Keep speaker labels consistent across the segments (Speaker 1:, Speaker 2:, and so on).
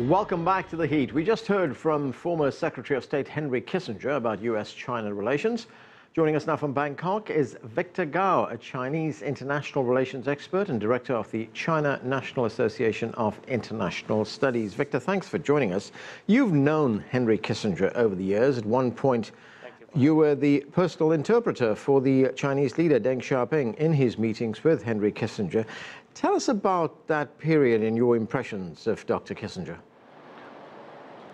Speaker 1: Welcome back to The Heat. We just heard from former Secretary of State Henry Kissinger about U.S.-China relations. Joining us now from Bangkok is Victor Gao, a Chinese international relations expert and director of the China National Association of International Studies. Victor, thanks for joining us. You've known Henry Kissinger over the years. At one point, you were the personal interpreter for the Chinese leader, Deng Xiaoping, in his meetings with Henry Kissinger. Tell us about that period and your impressions of Dr. Kissinger.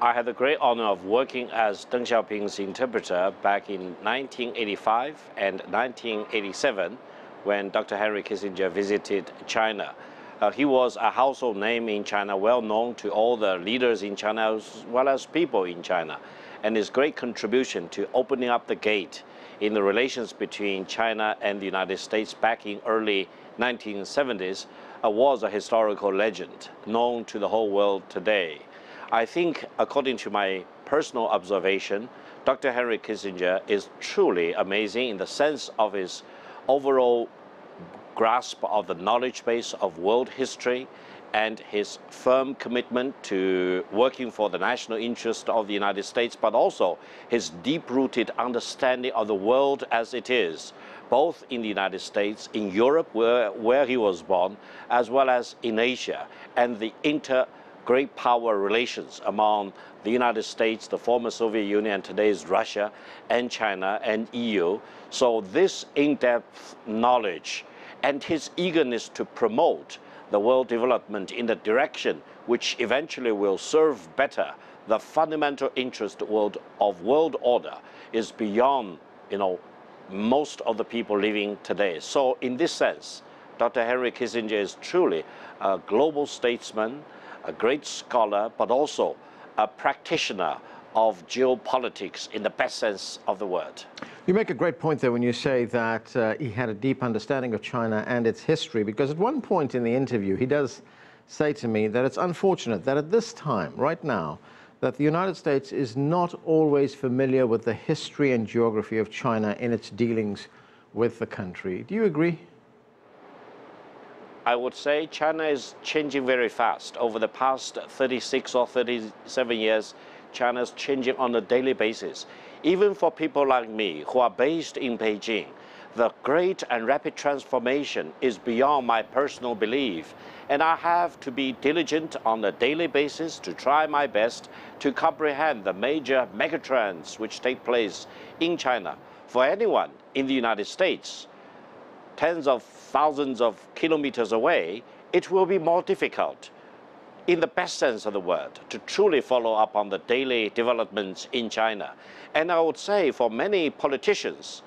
Speaker 2: I had the great honor of working as Deng Xiaoping's interpreter back in 1985 and 1987 when Dr. Henry Kissinger visited China. He was a household name in China, well known to all the leaders in China as well as people in China. And his great contribution to opening up the gate in the relations between China and the United States back in early 1970s was a historical legend known to the whole world today. I think, according to my personal observation, Dr. Henry Kissinger is truly amazing in the sense of his overall grasp of the knowledge base of world history and his firm commitment to working for the national interest of the United States, but also his deep-rooted understanding of the world as it is, both in the United States, in Europe, where he was born, as well as in Asia, and the great power relations among the United States, the former Soviet Union, and today's Russia, and China, and EU. So this in-depth knowledge and his eagerness to promote the world development in the direction which eventually will serve better the fundamental interest of world order is beyond, most of the people living today. So in this sense, Dr. Henry Kissinger is truly a global statesman, a great scholar, but also a practitioner of geopolitics in the best sense of the word.
Speaker 1: You make a great point there when you say that he had a deep understanding of China and its history, because at one point in the interview, he does say to me that it's unfortunate that at this time, right now, that the United States is not always familiar with the history and geography of China in its dealings with the country. Do you agree?
Speaker 2: I would say China is changing very fast. Over the past 36 or 37 years, China is changing on a daily basis. Even for people like me who are based in Beijing, the great and rapid transformation is beyond my personal belief. And I have to be diligent on a daily basis to try my best to comprehend the major megatrends which take place in China. For anyone in the United States, tens of thousands of kilometers away, it will be more difficult, in the best sense of the word, to truly follow up on the daily developments in China. And I would say for many politicians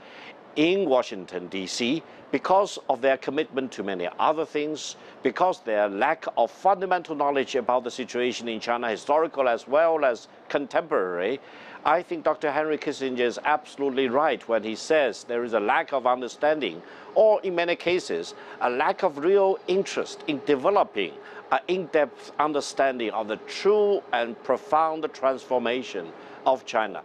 Speaker 2: in Washington, D.C., because of their commitment to many other things, because their lack of fundamental knowledge about the situation in China, historical as well as contemporary, I think Dr. Henry Kissinger is absolutely right when he says there is a lack of understanding, or in many cases, a lack of real interest in developing an in-depth understanding of the true and profound transformation of China.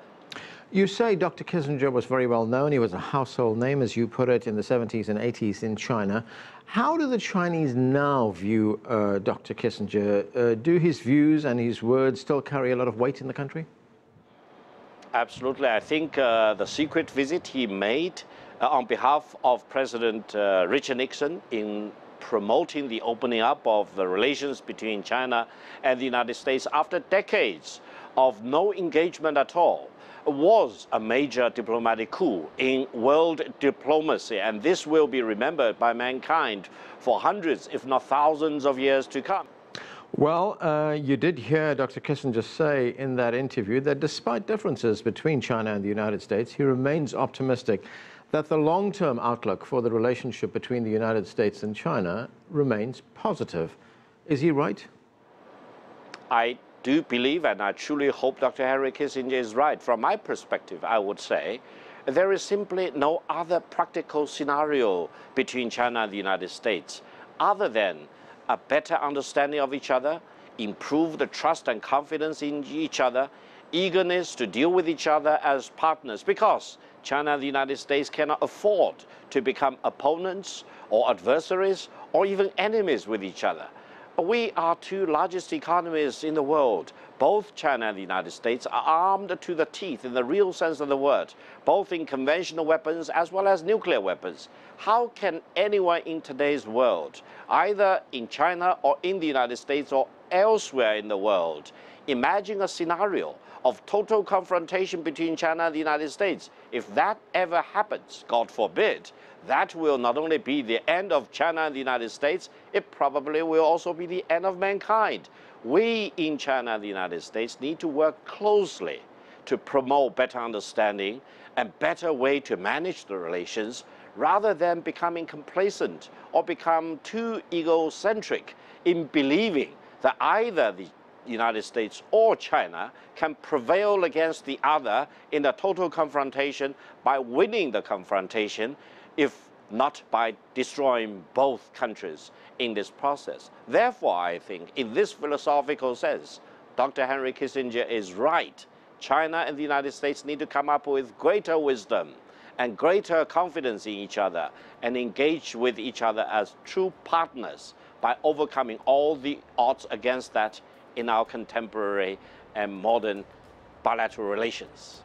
Speaker 1: You say Dr. Kissinger was very well known. He was a household name, as you put it, in the 70s and 80s in China. How do the Chinese now view Dr. Kissinger? Do his views and his words still carry a lot of weight in the country?
Speaker 2: Absolutely. I think the secret visit he made on behalf of President Richard Nixon in promoting the opening up of the relations between China and the United States after decades of no engagement at all was a major diplomatic coup in world diplomacy, and this will be remembered by mankind for hundreds, if not thousands of years to come.
Speaker 1: Well, you did hear Dr. Kissinger say in that interview that despite differences between China and the United States, he remains optimistic that the long-term outlook for the relationship between the United States and China remains positive. Is he right?
Speaker 2: I do believe, and I truly hope Dr. Henry Kissinger is right. From my perspective, I would say there is simply no other practical scenario between China and the United States other than a better understanding of each other, improve the trust and confidence in each other, eagerness to deal with each other as partners, because China and the United States cannot afford to become opponents or adversaries or even enemies with each other. We are two largest economies in the world. Both China and the United States are armed to the teeth in the real sense of the word, both in conventional weapons as well as nuclear weapons. How can anyone in today's world, either in China or in the United States or elsewhere in the world, imagine a scenario of total confrontation between China and the United States? If that ever happens, God forbid, that will not only be the end of China and the United States, it probably will also be the end of mankind. We in China and the United States need to work closely to promote better understanding and better way to manage the relations, rather than becoming complacent or become too egocentric in believing that either the United States or China can prevail against the other in a total confrontation by winning the confrontation, if not by destroying both countries in this process. Therefore, I think in this philosophical sense, Dr. Henry Kissinger is right. China and the United States need to come up with greater wisdom and greater confidence in each other and engage with each other as true partners by overcoming all the odds against that in our contemporary and modern bilateral relations.